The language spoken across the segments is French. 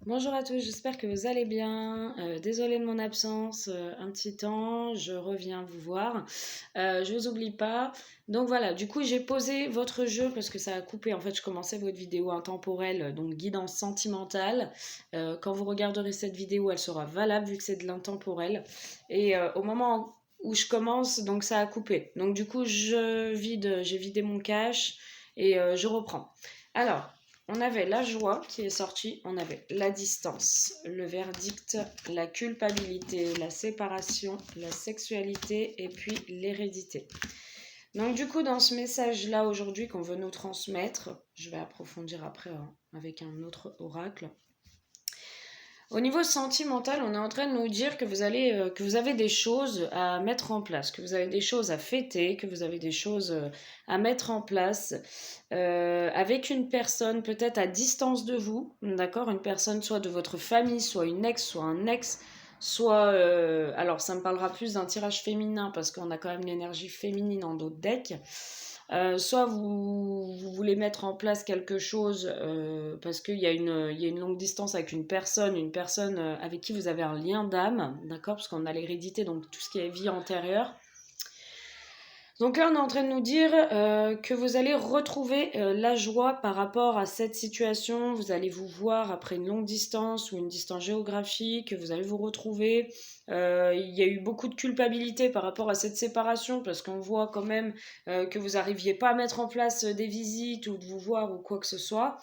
Bonjour à tous, j'espère que vous allez bien. Désolée de mon absence, un petit temps, je reviens vous voir. Je vous oublie pas. Donc voilà, du coup j'ai posé votre jeu parce que ça a coupé. En fait, je commençais votre vidéo intemporelle, donc guidance sentimentale. Quand vous regarderez cette vidéo, elle sera valable vu que c'est de l'intemporel. Et au moment où je commence, donc ça a coupé. Donc du coup, j'ai vidé mon cache et je reprends. Alors, on avait la joie qui est sortie, on avait la distance, le verdict, la culpabilité, la séparation, la sexualité et puis l'hérédité. Donc du coup, dans ce message-là aujourd'hui qu'on veut nous transmettre, je vais approfondir après avec un autre oracle. Au niveau sentimental, on est en train de nous dire que que vous avez des choses à mettre en place, que vous avez des choses à fêter, que vous avez des choses à mettre en place avec une personne peut-être à distance de vous, d'accord, une personne soit de votre famille, soit une ex, soit un ex, soit, alors ça me parlera plus d'un tirage féminin parce qu'on a quand même l'énergie féminine en d'autres decks. Soit vous voulez mettre en place quelque chose parce qu'il y a une longue distance avec une personne avec qui vous avez un lien d'âme, d'accord, parce qu'on a l'hérédité, donc tout ce qui est vie antérieure. Donc là, on est en train de nous dire que vous allez retrouver la joie par rapport à cette situation. Vous allez vous voir après une longue distance ou une distance géographique. Vous allez vous retrouver. Il y a eu beaucoup de culpabilité par rapport à cette séparation parce qu'on voit quand même que vous n'arriviez pas à mettre en place des visites ou de vous voir ou quoi que ce soit.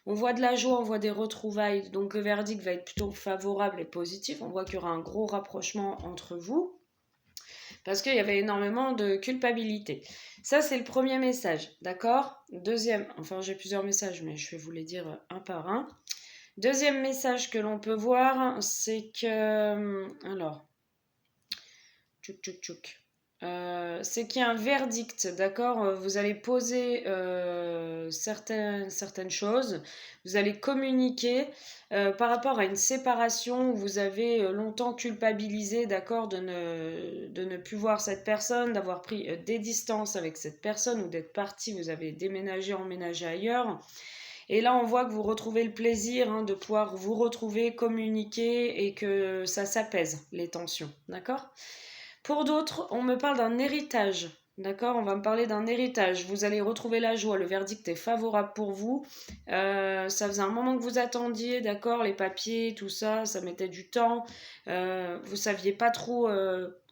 On voit de la joie, on voit des retrouvailles. Donc le verdict va être plutôt favorable et positif. On voit qu'il y aura un gros rapprochement entre vous parce qu'il y avait énormément de culpabilité. Ça, c'est le premier message, d'accord? Deuxième, enfin j'ai plusieurs messages, mais je vais vous les dire un par un. Deuxième message que l'on peut voir, c'est que... Alors, tchouk tchouk tchouk. C'est qu'il y a un verdict, d'accord? Vous allez poser certaines choses, vous allez communiquer par rapport à une séparation où vous avez longtemps culpabilisé, d'accord, de ne plus voir cette personne, d'avoir pris des distances avec cette personne ou d'être parti, vous avez déménagé, emménagé ailleurs. Et là, on voit que vous retrouvez le plaisir de pouvoir vous retrouver, communiquer et que ça s'apaise, les tensions, d'accord? Pour d'autres, on me parle d'un héritage. D'accord, on va me parler d'un héritage. Vous allez retrouver la joie, le verdict est favorable pour vous. Ça faisait un moment que vous attendiez, d'accord, les papiers, tout ça, ça mettait du temps. Vous saviez pas trop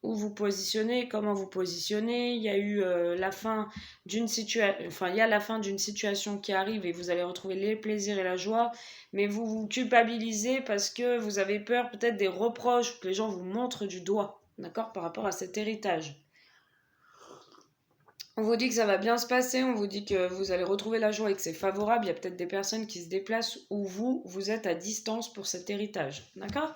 où vous positionner, comment vous positionner. Il y a eu la fin d'une situation, enfin il y a la fin d'une situation qui arrive et vous allez retrouver les plaisirs et la joie. Mais vous vous culpabilisez parce que vous avez peur peut-être des reproches, que les gens vous montrent du doigt, d'accord, par rapport à cet héritage. On vous dit que ça va bien se passer, on vous dit que vous allez retrouver la joie et que c'est favorable. Il y a peut-être des personnes qui se déplacent où vous êtes à distance pour cet héritage, d'accord?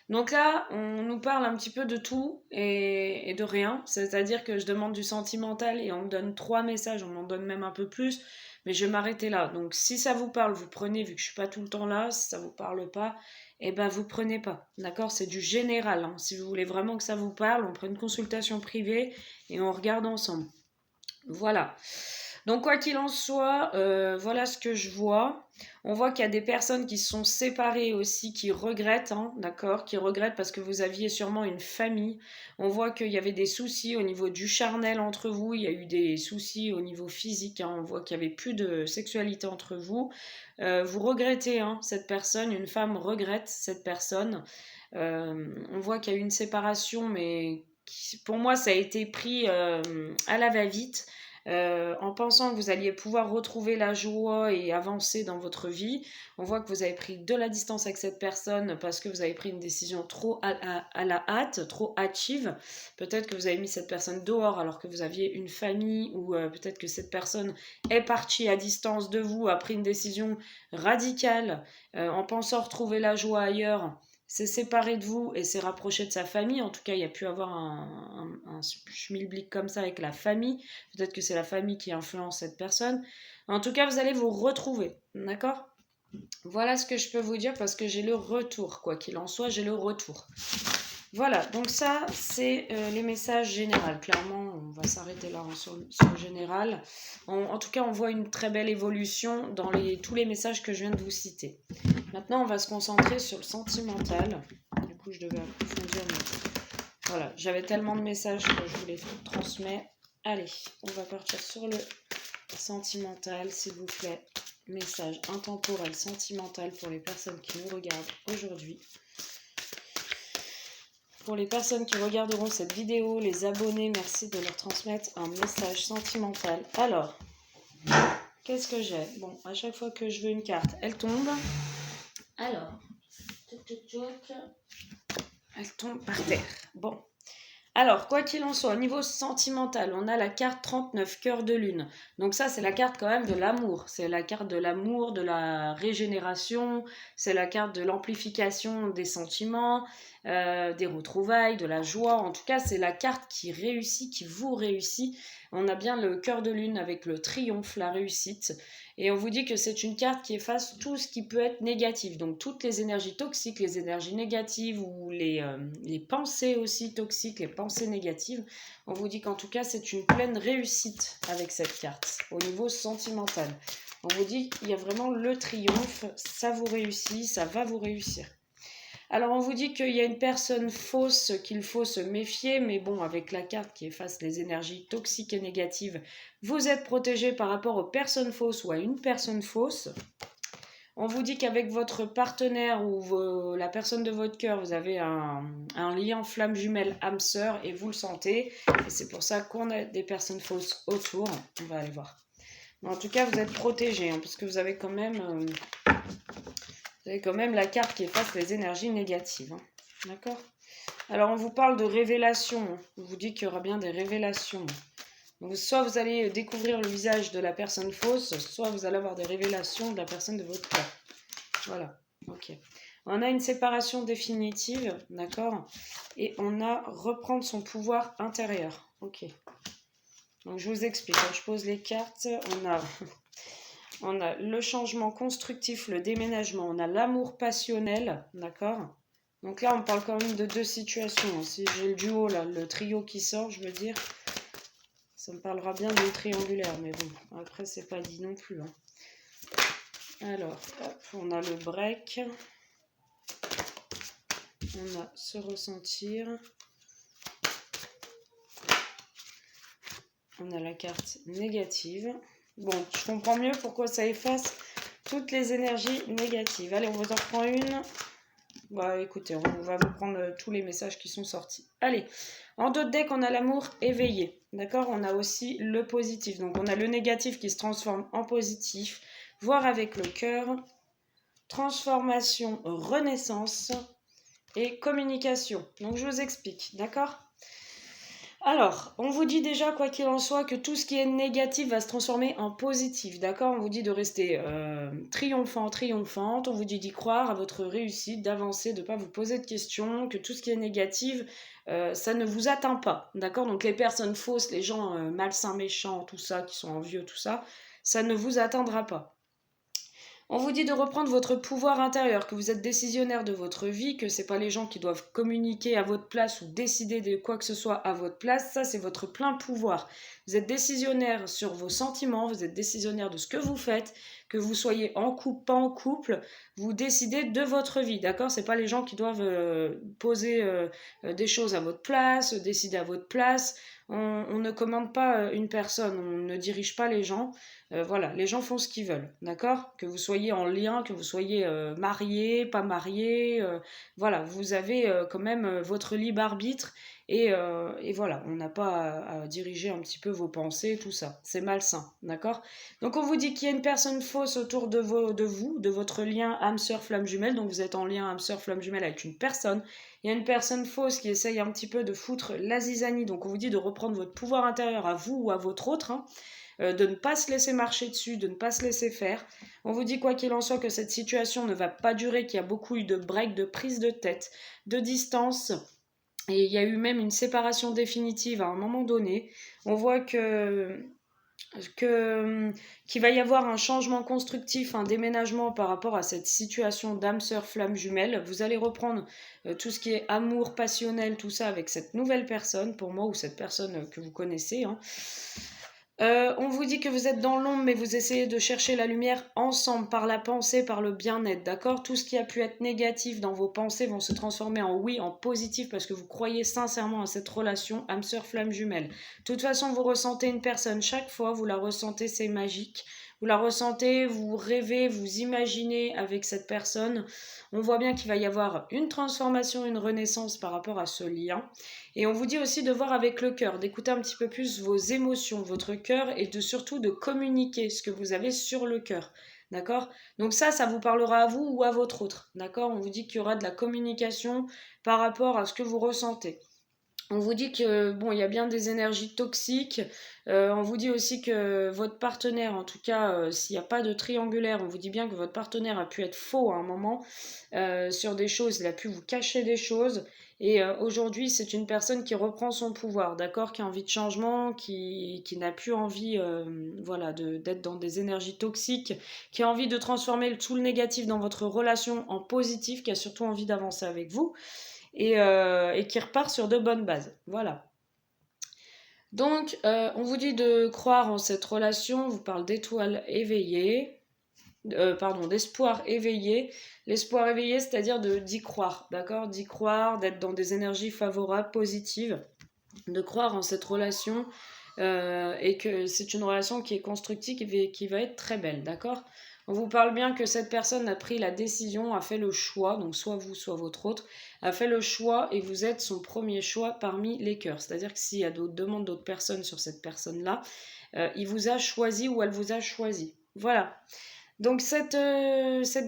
Donc là, on nous parle un petit peu de tout et de rien. C'est-à-dire que je demande du sentimental et on me donne 3 messages, on m'en donne même un peu plus, mais je vais m'arrêter là. Donc si ça vous parle, vous prenez, vu que je suis pas tout le temps là. Si ça vous parle pas, eh ben vous prenez pas. D'accord? C'est du général, hein. Si vous voulez vraiment que ça vous parle, on prend une consultation privée et on regarde ensemble. Voilà. Donc quoi qu'il en soit, voilà ce que je vois. On voit qu'il y a des personnes qui se sont séparées aussi, qui regrettent, hein, d'accord, qui regrettent parce que vous aviez sûrement une famille. On voit qu'il y avait des soucis au niveau du charnel entre vous, il y a eu des soucis au niveau physique, hein. On voit qu'il n'y avait plus de sexualité entre vous. Vous regrettez cette personne, une femme regrette cette personne. On voit qu'il y a eu une séparation, mais pour moi ça a été pris à la va-vite en pensant que vous alliez pouvoir retrouver la joie et avancer dans votre vie. On voit que vous avez pris de la distance avec cette personne parce que vous avez pris une décision trop à la hâte, trop hâtive. Peut-être que vous avez mis cette personne dehors alors que vous aviez une famille, ou peut-être que cette personne est partie à distance de vous, a pris une décision radicale en pensant retrouver la joie ailleurs, s'est séparé de vous et s'est rapproché de sa famille. En tout cas, il y a pu avoir un schmilblick comme ça avec la famille. Peut-être que c'est la famille qui influence cette personne. En tout cas, vous allez vous retrouver, d'accord? Voilà ce que je peux vous dire parce que j'ai le retour, quoi qu'il en soit, j'ai le retour. Voilà, donc ça, c'est les messages généraux. Clairement, on va s'arrêter là hein, sur le général. En tout cas, on voit une très belle évolution dans tous les messages que je viens de vous citer. Maintenant, on va se concentrer sur le sentimental. Du coup, je devais approfondir, mais voilà, j'avais tellement de messages que je voulais transmettre. Allez, on va partir sur le sentimental, s'il vous plaît. Message intemporel sentimental pour les personnes qui nous regardent aujourd'hui. Pour les personnes qui regarderont cette vidéo, les abonnés, merci de leur transmettre un message sentimental. Alors, qu'est-ce que j'ai? Bon, à chaque fois que je veux une carte, elle tombe. Alors, elle tombe par terre. Bon. Alors, quoi qu'il en soit, au niveau sentimental, on a la carte 39, cœur de lune. Donc ça, c'est la carte quand même de l'amour. C'est la carte de l'amour, de la régénération. C'est la carte de l'amplification des sentiments, des retrouvailles, de la joie. En tout cas, c'est la carte qui réussit, qui vous réussit. On a bien le cœur de lune avec le triomphe, la réussite. Et on vous dit que c'est une carte qui efface tout ce qui peut être négatif. Donc toutes les énergies toxiques, les énergies négatives ou les pensées aussi toxiques, les pensées négatives. On vous dit qu'en tout cas, c'est une pleine réussite avec cette carte au niveau sentimental. On vous dit qu'il y a vraiment le triomphe, ça vous réussit, ça va vous réussir. Alors on vous dit qu'il y a une personne fausse qu'il faut se méfier, mais bon, avec la carte qui efface les énergies toxiques et négatives, vous êtes protégé par rapport aux personnes fausses ou à une personne fausse. On vous dit qu'avec votre partenaire ou la personne de votre cœur, vous avez un lien flamme jumelle âme sœur et vous le sentez. Et c'est pour ça qu'on a des personnes fausses autour. On va aller voir. Mais en tout cas, vous êtes protégé hein, parce que vous avez quand même... Vous avez quand même la carte qui efface les énergies négatives. Hein. D'accord? Alors, on vous parle de révélations. On vous dit qu'il y aura bien des révélations. Donc, soit vous allez découvrir le visage de la personne fausse, soit vous allez avoir des révélations de la personne de votre cœur. Voilà. Ok. On a une séparation définitive. D'accord? Et on a reprendre son pouvoir intérieur. Ok. Donc, je vous explique. Quand je pose les cartes, on a le changement constructif, le déménagement, on a l'amour passionnel, d'accord? Donc là, on parle quand même de deux situations. Si j'ai le duo, là, le trio qui sort, je veux dire, ça me parlera bien d'une triangulaire, mais bon, après, c'est pas dit non plus. Hein. Alors, hop, on a le break. On a se ressentir. On a la carte négative. Bon, je comprends mieux pourquoi ça efface toutes les énergies négatives. Allez, on vous en prend une. Bah écoutez, on va vous prendre tous les messages qui sont sortis. Allez, en d'autres decks, on a l'amour éveillé. D'accord? On a aussi le positif. Donc on a le négatif qui se transforme en positif. Voir avec le cœur. Transformation, renaissance et communication. Donc je vous explique. D'accord? Alors, on vous dit déjà, quoi qu'il en soit, que tout ce qui est négatif va se transformer en positif, d'accord? On vous dit de rester triomphant, triomphante, on vous dit d'y croire à votre réussite, d'avancer, de ne pas vous poser de questions, que tout ce qui est négatif, ça ne vous atteint pas, d'accord? Donc les personnes fausses, les gens malsains, méchants, tout ça, qui sont envieux, tout ça, ça ne vous atteindra pas. On vous dit de reprendre votre pouvoir intérieur, que vous êtes décisionnaire de votre vie, que ce n'est pas les gens qui doivent communiquer à votre place ou décider de quoi que ce soit à votre place. Ça, c'est votre plein pouvoir. Vous êtes décisionnaire sur vos sentiments, vous êtes décisionnaire de ce que vous faites, que vous soyez en couple, pas en couple, vous décidez de votre vie, d'accord? Ce n'est pas les gens qui doivent poser des choses à votre place, décider à votre place. On ne commande pas une personne, on ne dirige pas les gens. Voilà, les gens font ce qu'ils veulent, d'accord? Que vous soyez en lien, que vous soyez marié, pas marié, voilà, vous avez quand même votre libre arbitre et voilà, on n'a pas à diriger un petit peu vos pensées, tout ça, c'est malsain, d'accord? Donc on vous dit qu'il y a une personne fausse autour de vous, de votre lien âme sœur flamme jumelle, donc vous êtes en lien âme sœur flamme jumelle avec une personne. Il y a une personne fausse qui essaye un petit peu de foutre la zizanie, donc on vous dit de reprendre votre pouvoir intérieur à vous ou à votre autre, hein, de ne pas se laisser marcher dessus, de ne pas se laisser faire. On vous dit quoi qu'il en soit que cette situation ne va pas durer, qu'il y a beaucoup eu de breaks, de prise de tête, de distance. Et il y a eu même une séparation définitive à un moment donné. On voit que qu'il va y avoir un changement constructif, un déménagement par rapport à cette situation d'âme sœur flamme jumelle. Vous allez reprendre tout ce qui est amour passionnel, tout ça avec cette nouvelle personne, pour moi, ou cette personne que vous connaissez, hein. On vous dit que vous êtes dans l'ombre, mais vous essayez de chercher la lumière ensemble, par la pensée, par le bien-être, d'accord? Tout ce qui a pu être négatif dans vos pensées vont se transformer en oui, en positif, parce que vous croyez sincèrement à cette relation âme sœur flamme jumelle. De toute façon, vous ressentez une personne chaque fois, vous la ressentez, c'est magique. Vous la ressentez, vous rêvez, vous imaginez avec cette personne. On voit bien qu'il va y avoir une transformation, une renaissance par rapport à ce lien. Et on vous dit aussi de voir avec le cœur, d'écouter un petit peu plus vos émotions, votre cœur, et surtout de communiquer ce que vous avez sur le cœur. D'accord? Donc ça vous parlera à vous ou à votre autre. D'accord? On vous dit qu'il y aura de la communication par rapport à ce que vous ressentez. On vous dit que bon, il y a bien des énergies toxiques. On vous dit aussi que votre partenaire, en tout cas, s'il n'y a pas de triangulaire, on vous dit bien que votre partenaire a pu être faux à un moment sur des choses, il a pu vous cacher des choses. Et aujourd'hui, c'est une personne qui reprend son pouvoir, d'accord, qui a envie de changement, qui n'a plus envie, voilà, d'être dans des énergies toxiques, qui a envie de transformer tout le négatif dans votre relation en positif, qui a surtout envie d'avancer avec vous et qui repart sur de bonnes bases. Voilà. Donc, on vous dit de croire en cette relation, on vous parle d'étoiles éveillées, pardon, d'espoir éveillé. L'espoir éveillé, c'est-à-dire d'y croire, d'accord? D'y croire, d'être dans des énergies favorables, positives, de croire en cette relation et que c'est une relation qui est constructive et qui va être très belle, d'accord? On vous parle bien que cette personne a pris la décision, a fait le choix, donc soit vous, soit votre autre, a fait le choix et vous êtes son premier choix parmi les cœurs. C'est-à-dire que s'il y a d'autres demandes d'autres personnes sur cette personne-là, il vous a choisi ou elle vous a choisi. Voilà. Donc cette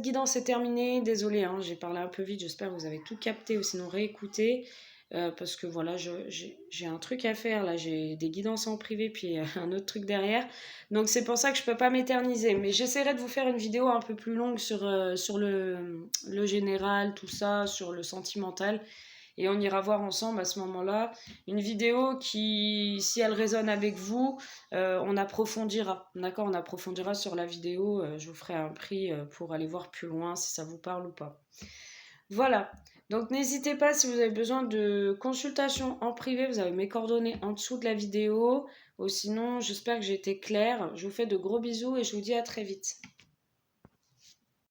guidance est terminée. Désolée, hein, j'ai parlé un peu vite, j'espère que vous avez tout capté ou sinon réécoutez. Parce que voilà, j'ai un truc à faire là, j'ai des guidances en privé puis un autre truc derrière. Donc c'est pour ça que je peux pas m'éterniser. Mais j'essaierai de vous faire une vidéo un peu plus longue sur le général, tout ça, sur le sentimental. Et on ira voir ensemble à ce moment-là une vidéo qui, si elle résonne avec vous, on approfondira. D'accord? On approfondira sur la vidéo. Je vous ferai un prix pour aller voir plus loin si ça vous parle ou pas. Voilà. Donc n'hésitez pas si vous avez besoin de consultation en privé, vous avez mes coordonnées en dessous de la vidéo. Ou sinon, j'espère que j'ai été claire. Je vous fais de gros bisous et je vous dis à très vite.